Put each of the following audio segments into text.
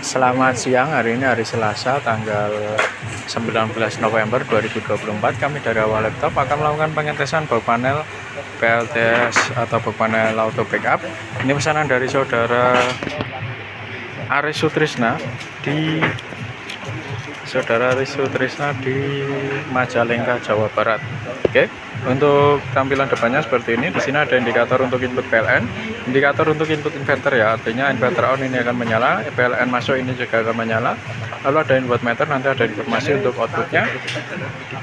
Selamat siang, hari ini hari Selasa tanggal 19 November 2024. Kami dari Awal Laptop akan melakukan pengetesan bak panel PLTS atau bak panel auto backup. Ini pesanan dari saudara Aris Sutrisna di Majalengka, Jawa Barat. Oke. Untuk tampilan depannya seperti ini. Di sini ada indikator untuk input PLN, indikator untuk input inverter ya, artinya inverter on ini akan menyala, PLN masuk ini juga akan menyala. Lalu ada input meter, nanti ada informasi untuk outputnya.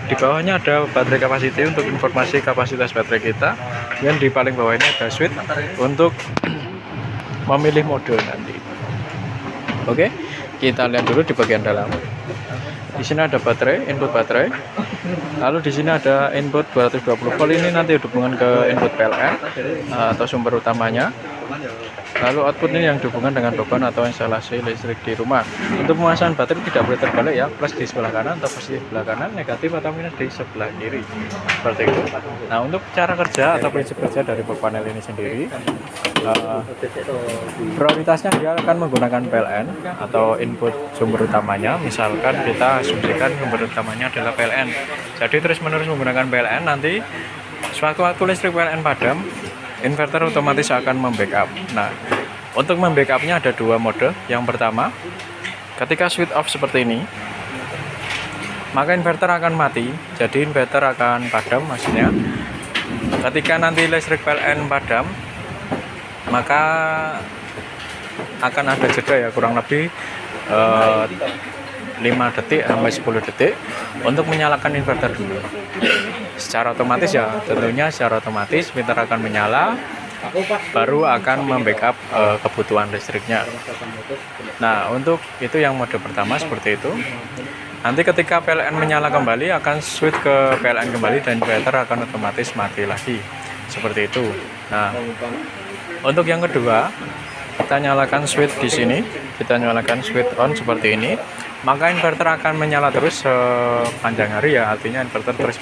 Di bawahnya ada baterai capacity untuk informasi kapasitas baterai kita. Dan di paling bawah ini ada switch untuk memilih mode nanti. Oke, kita lihat dulu di bagian dalam. Di sini ada baterai, input baterai. Lalu di sini ada input 220 volt, ini nanti hubungan ke input PLN atau sumber utamanya. Lalu output ini yang dihubungkan dengan beban atau instalasi listrik di rumah. Untuk pemasangan baterai tidak boleh terbalik ya, plus di sebelah kanan atau plus di sebelah kanan, negatif atau minus di sebelah kiri, seperti itu. Nah, untuk cara kerja atau prinsip kerja dari bak panel ini sendiri, prioritasnya dia akan menggunakan PLN atau input sumber utamanya. Misalkan kita asumsikan sumber utamanya adalah PLN, jadi terus menerus menggunakan PLN. Nanti sewaktu-waktu listrik PLN padam, inverter otomatis akan membackup. Nah, untuk membackupnya ada dua mode. Yang pertama, ketika switch off seperti ini, maka inverter akan mati, jadi inverter akan padam maksudnya. Ketika nanti listrik PLN padam, maka akan ada jeda ya, kurang lebih 5 detik sampai 10 detik untuk menyalakan inverter dulu. Secara otomatis ya, tentunya secara otomatis meter akan menyala, baru akan membackup kebutuhan listriknya. Nah, untuk itu yang mode pertama seperti itu. Nanti ketika PLN menyala kembali akan switch ke PLN kembali dan inverter akan otomatis mati lagi, seperti itu. Nah, untuk yang kedua, kita nyalakan switch di sini, kita nyalakan switch on seperti ini, maka inverter akan menyala terus sepanjang hari ya, artinya inverter terus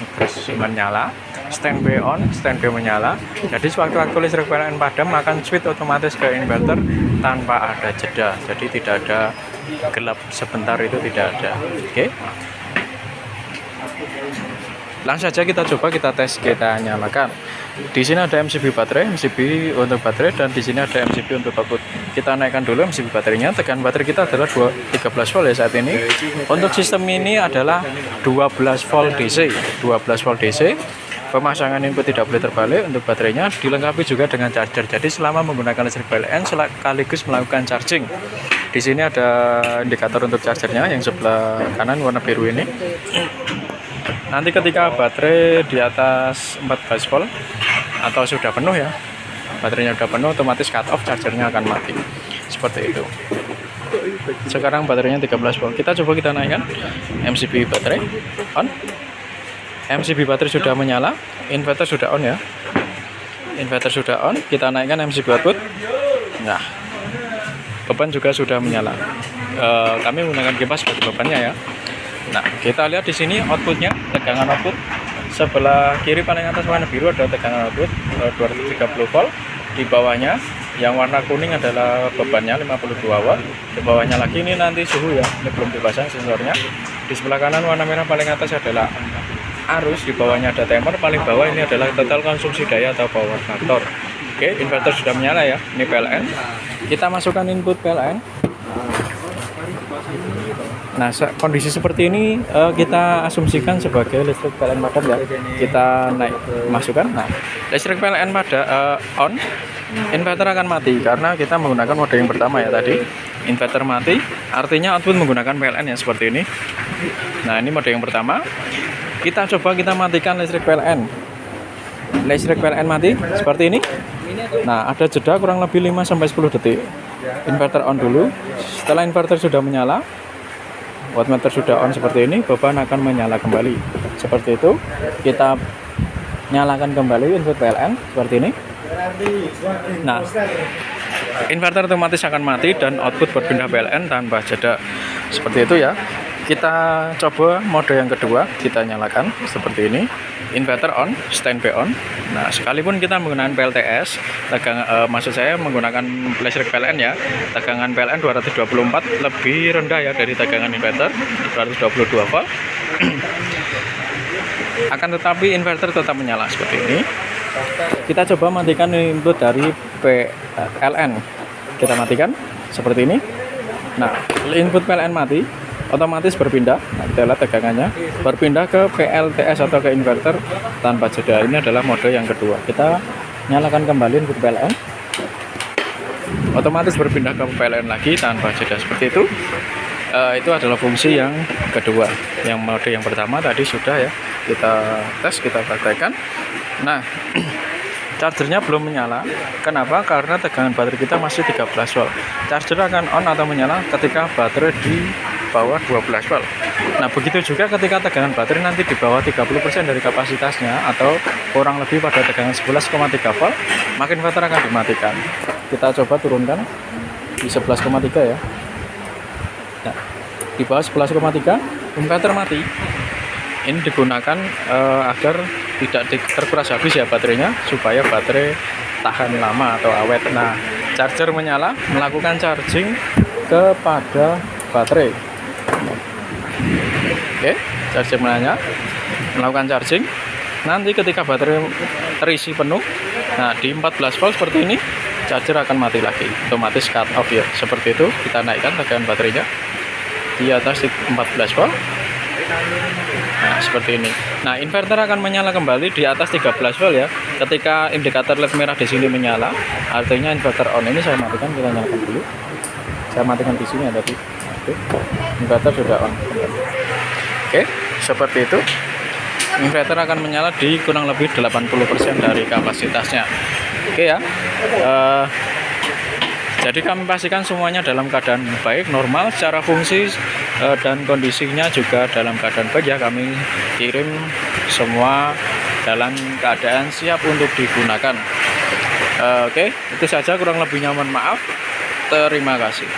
menyala, standby on, standby menyala. Jadi sewaktu-waktu listrik PLN padam akan switch otomatis ke inverter tanpa ada jeda, jadi tidak ada gelap sebentar, itu tidak ada. Oke, langsung saja kita coba, kita tes, kita nyalakan. Di sini ada MCB baterai, MCB untuk baterai, dan di sini ada MCB untuk output. Kita naikkan dulu MCB baterainya. Tegangan baterai kita adalah 13 volt ya saat ini. Untuk sistem ini adalah 12 volt DC, 12 volt DC. Pemasangan input tidak boleh terbalik. Untuk baterainya dilengkapi juga dengan charger. Jadi selama menggunakan listrik PLN sekaligus melakukan charging. Di sini ada indikator untuk chargernya yang sebelah kanan warna biru ini. Nanti ketika baterai di atas 14 volt atau sudah penuh ya, baterainya sudah penuh, otomatis cut off, chargernya akan mati, seperti itu. Sekarang baterainya 13 volt, kita coba kita naikkan MCB baterai on. MCB baterai sudah menyala, inverter sudah on ya, inverter sudah on. Kita naikkan MCB output. Nah, beban juga sudah menyala. Kami menggunakan kipas sebagai bebannya ya. Nah, kita lihat di sini outputnya, tegangan output sebelah kiri paling atas warna biru ada tegangan output 230 volt. Di bawahnya yang warna kuning adalah bebannya 52 watt. Di bawahnya lagi ini nanti suhu ya, ini belum dipasang sensornya. Di sebelah kanan warna merah paling atas adalah arus, di bawahnya ada timer, paling bawah ini adalah total konsumsi daya atau power factor. Oke, inverter sudah menyala ya, ini PLN. Kita masukkan input PLN. Nah, kondisi seperti ini kita asumsikan sebagai listrik PLN padam ya. Kita naik, masukkan. Nah, listrik PLN pada on, inverter akan mati karena kita menggunakan mode yang pertama ya tadi. Inverter mati, artinya output menggunakan PLN ya, seperti ini. Nah, ini mode yang pertama. Kita coba kita matikan listrik PLN. Listrik PLN mati seperti ini. Nah, ada jeda kurang lebih 5-10 detik. Inverter on dulu. Setelah inverter sudah menyala, wattmeter sudah on seperti ini, beban akan menyala kembali. Seperti itu. Kita nyalakan kembali input PLN seperti ini. Nah, inverter otomatis akan mati dan output berpindah PLN tanpa jeda. Seperti itu ya. Kita coba mode yang kedua, kita nyalakan seperti ini. Inverter on, standby on. Nah, sekalipun kita menggunakan PLTS, maksud saya menggunakan listrik PLN ya, tegangan PLN 224 lebih rendah ya dari tegangan inverter 222 volt. Akan tetapi inverter tetap menyala seperti ini. Kita coba matikan input dari PLN. Kita matikan seperti ini. Nah, input PLN mati, otomatis berpindah. Nah, kita lihat tegangannya berpindah ke PLTS atau ke inverter tanpa jeda. Ini adalah mode yang kedua. Kita nyalakan kembali input PLN, otomatis berpindah ke PLN lagi tanpa jeda seperti itu. Itu adalah fungsi yang kedua. Yang mode yang pertama tadi sudah ya kita tes, kita praktekkan. Nah, chargernya belum menyala. Kenapa? Karena tegangan baterai kita masih 13 volt. Charger akan on atau menyala ketika baterai di bawah 12 volt. Nah, begitu juga ketika tegangan baterai nanti di bawah 30% dari kapasitasnya atau kurang lebih pada tegangan 11,3 volt, maka inverter akan dimatikan. Kita coba turunkan di 11,3 ya. Nah, di bawah 11,3 inverter mati. Ini digunakan agar tidak terkuras habis ya baterainya, supaya baterai tahan lama atau awet. Nah, charger menyala, melakukan charging kepada baterai. Oke, charger menyala, melakukan charging. Nanti ketika baterai terisi penuh, nah di 14 volt seperti ini, charger akan mati lagi, otomatis cut off ya. Seperti itu, kita naikkan tegangan baterainya di atas 14 volt. Nah, seperti ini. Nah, inverter akan menyala kembali di atas 13 volt ya. Ketika indikator LED merah di sini menyala, artinya inverter on. Ini saya matikan, kita nyalakan dulu. Saya matikan di sini ada. Oke. Inverter sudah on. Oke, seperti itu. Inverter akan menyala di kurang lebih 80% dari kapasitasnya. Oke ya. Jadi kami pastikan semuanya dalam keadaan baik, normal, secara fungsi dan kondisinya juga dalam keadaan baik ya. Kami kirim semua dalam keadaan siap untuk digunakan. Oke, itu saja, kurang lebihnya mohon maaf. Terima kasih.